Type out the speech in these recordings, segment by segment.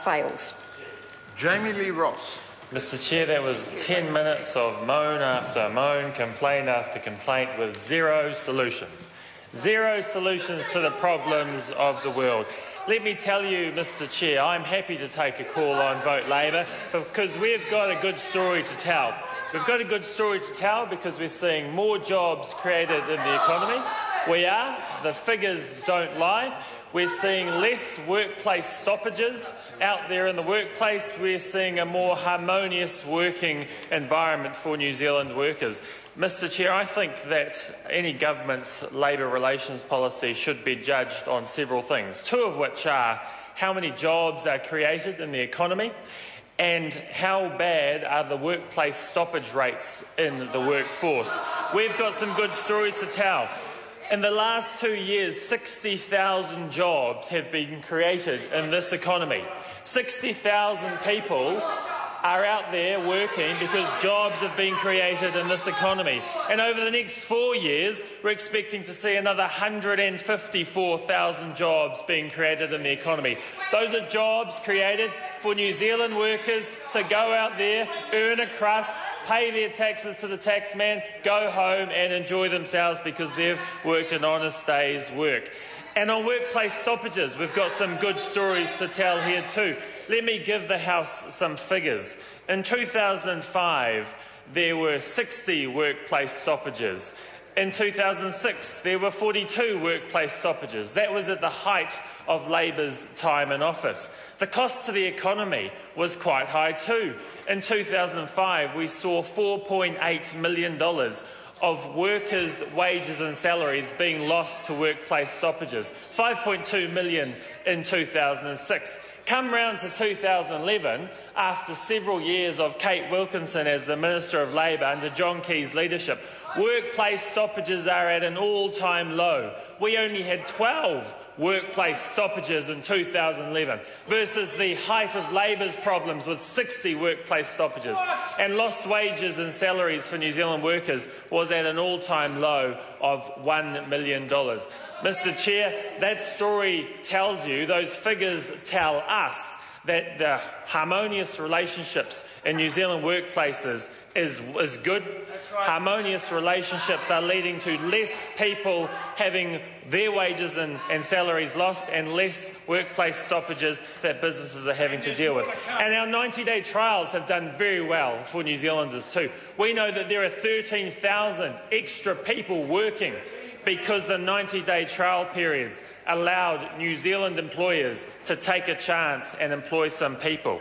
fails. Jami-Lee Ross. Mr Chair, that was 10 minutes of moan after moan, complaint after complaint, with zero solutions. Zero solutions to the problems of the world. Let me tell you, Mr Chair, I'm happy to take a call on Vote Labour because we've got a good story to tell. We've got a good story to tell because we're seeing more jobs created in the economy. We are. The figures don't lie. We're seeing less workplace stoppages out there in the workplace. We're seeing a more harmonious working environment for New Zealand workers. Mr Chair, I think that any government's labour relations policy should be judged on several things, two of which are how many jobs are created in the economy and how bad are the workplace stoppage rates in the workforce. We've got some good stories to tell. In the last 2 years, 60,000 jobs have been created in this economy. 60,000 people are out there working because jobs have been created in this economy. And over the next 4 years, we're expecting to see another 154,000 jobs being created in the economy. Those are jobs created for New Zealand workers to go out there, earn a crust, pay their taxes to the taxman, go home and enjoy themselves because they've worked an honest day's work. And on workplace stoppages, we've got some good stories to tell here too. Let me give the House some figures. In 2005, there were 60 workplace stoppages. In 2006, there were 42 workplace stoppages. That was at the height of Labour's time in office. The cost to the economy was quite high too. In 2005, we saw $4.8 million of workers' wages and salaries being lost to workplace stoppages, $5.2 million in 2006. Come round to 2011, after several years of Kate Wilkinson as the Minister of Labour under John Key's leadership, workplace stoppages are at an all-time low. We only had 12 workplace stoppages in 2011 versus the height of Labour's problems with 60 workplace stoppages. And lost wages and salaries for New Zealand workers was at an all-time low of $1 million. Mr Chair, that story tells you, those figures tell us, that the harmonious relationships in New Zealand workplaces is good. Right. Harmonious relationships are leading to less people having their wages and salaries lost and less workplace stoppages that businesses are having to deal with. And our 90-day trials have done very well for New Zealanders too. We know that there are 13,000 extra people working because the 90-day trial periods allowed New Zealand employers to take a chance and employ some people.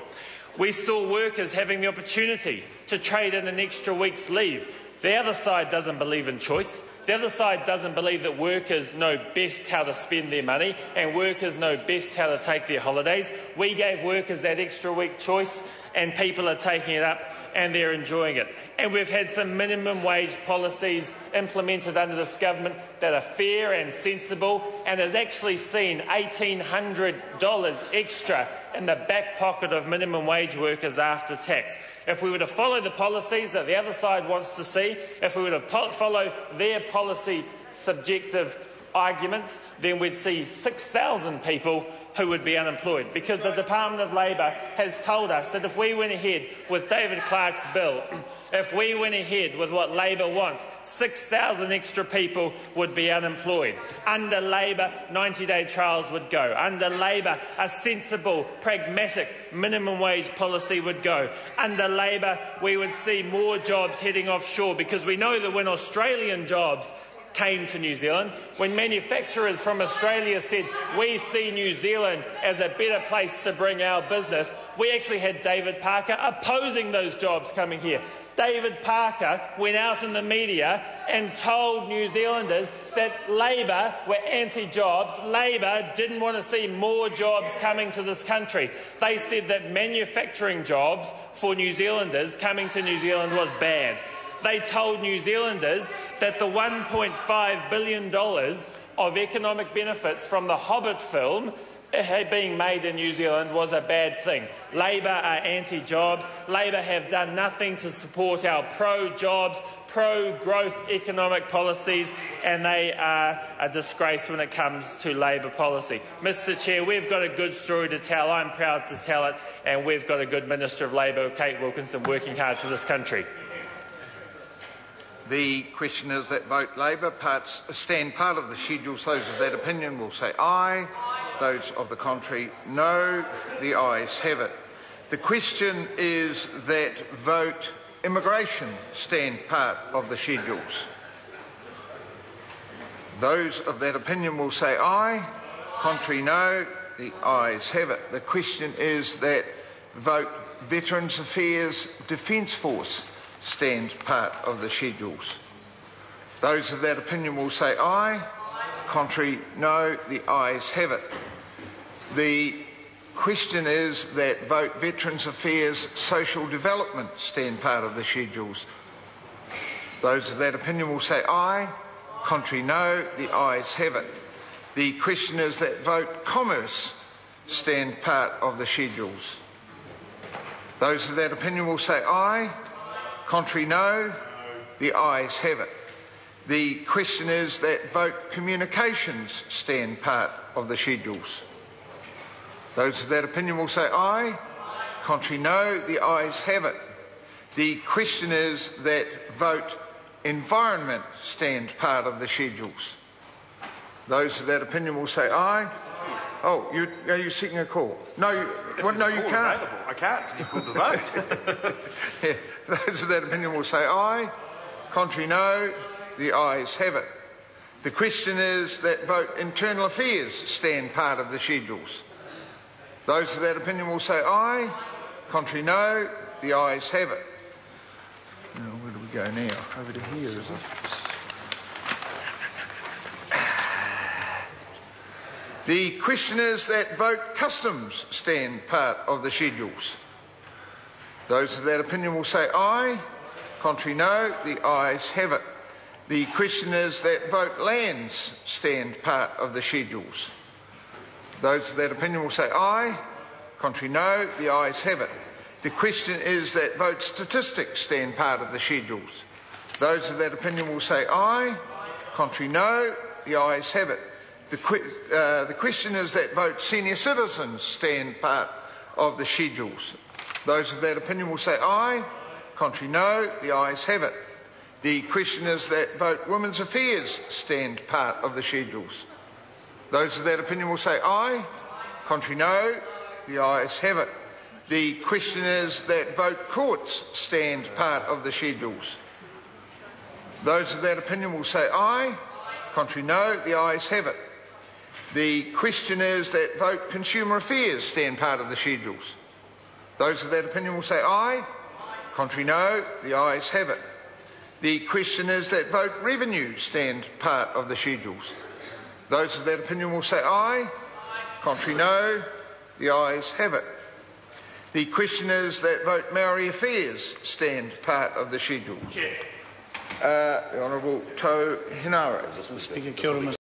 We saw workers having the opportunity to trade in an extra week's leave. The other side doesn't believe in choice. The other side doesn't believe that workers know best how to spend their money and workers know best how to take their holidays. We gave workers that extra week choice and people are taking it up and they're enjoying it. And we've had some minimum wage policies implemented under this government that are fair and sensible and has actually seen $1,800 extra in the back pocket of minimum wage workers after tax. If we were to follow the policies that the other side wants to see, if we were to follow their policy subjective arguments, then we'd see 6,000 people who would be unemployed, because the Department of Labour has told us that if we went ahead with David Clark's bill, if we went ahead with what Labour wants, 6,000 extra people would be unemployed. Under Labour, 90-day trials would go. Under Labour, a sensible, pragmatic minimum wage policy would go. Under Labour, we would see more jobs heading offshore, because we know that when Australian jobs came to New Zealand, when manufacturers from Australia said, we see New Zealand as a better place to bring our business, we actually had David Parker opposing those jobs coming here. David Parker went out in the media and told New Zealanders that Labour were anti-jobs. Labour didn't want to see more jobs coming to this country. They said that manufacturing jobs for New Zealanders coming to New Zealand was bad. They told New Zealanders that the $1.5 billion of economic benefits from the Hobbit film being made in New Zealand was a bad thing. Labour are anti-jobs. Labour have done nothing to support our pro-jobs, pro-growth economic policies, and they are a disgrace when it comes to Labour policy. Mr Chair, we've got a good story to tell. I'm proud to tell it, and we've got a good Minister of Labour, Kate Wilkinson, working hard for this country. The questioners that vote Labour stand part of the schedules. Those of that opinion will say aye. Those of the contrary, no. The ayes have it. The question is that vote immigration stand part of the schedules. Those of that opinion will say aye. Contrary, no. The ayes have it. The question is that vote Veterans Affairs Defence Force stand part of the schedules. Those of that opinion will say aye. Contrary, no. The ayes have it. The question is that vote Veterans Affairs Social Development stand part of the schedules. Those of that opinion will say aye. Contrary, no. The ayes have it. The question is that vote Commerce stand part of the schedules. Those of that opinion will say aye. Contrary, no. The ayes have it. The question is that vote Communications stand part of the schedules. Those of that opinion will say aye. Contrary, no. The ayes have it. The question is that vote Environment stand part of the schedules. Those of that opinion will say aye. Oh, are you seeking a call? No, you can't. I can't. It's called the vote. Yeah, those of that opinion will say aye. Contrary, no. The ayes have it. The question is that vote Internal Affairs stand part of the schedules. Those of that opinion will say aye. Contrary, no. The ayes have it. Now, where do we go now? Over to here, is it? The question is that vote Customs stand part of the schedules. Those of that opinion will say aye. Contrary, no. The ayes have it. The question is that vote Lands stand part of the schedules. Those of that opinion will say aye. Contrary, no. The ayes have it. The question is that vote Statistics stand part of the schedules. Those of that opinion will say aye. Contrary, no. The ayes have it. The question is that vote Senior Citizens stand part of the schedules. Those of that opinion will say aye. Contrary, no. The ayes have it. The question is that vote Women's Affairs stand part of the schedules. Those of that opinion will say aye. Contrary, no. The ayes have it. The question is that vote Courts stand part of the schedules. Those of that opinion will say aye. Contrary, no. The ayes have it. The question is that vote Consumer Affairs stand part of the schedules. Those of that opinion will say aye. Contrary, no. The ayes have it. The question is that vote Revenue stand part of the schedules. Those of that opinion will say aye. Contrary, no. The ayes have it. The question is that vote Maori Affairs stand part of the schedules. The Honourable Tau Hinara. Speaker, kia ora,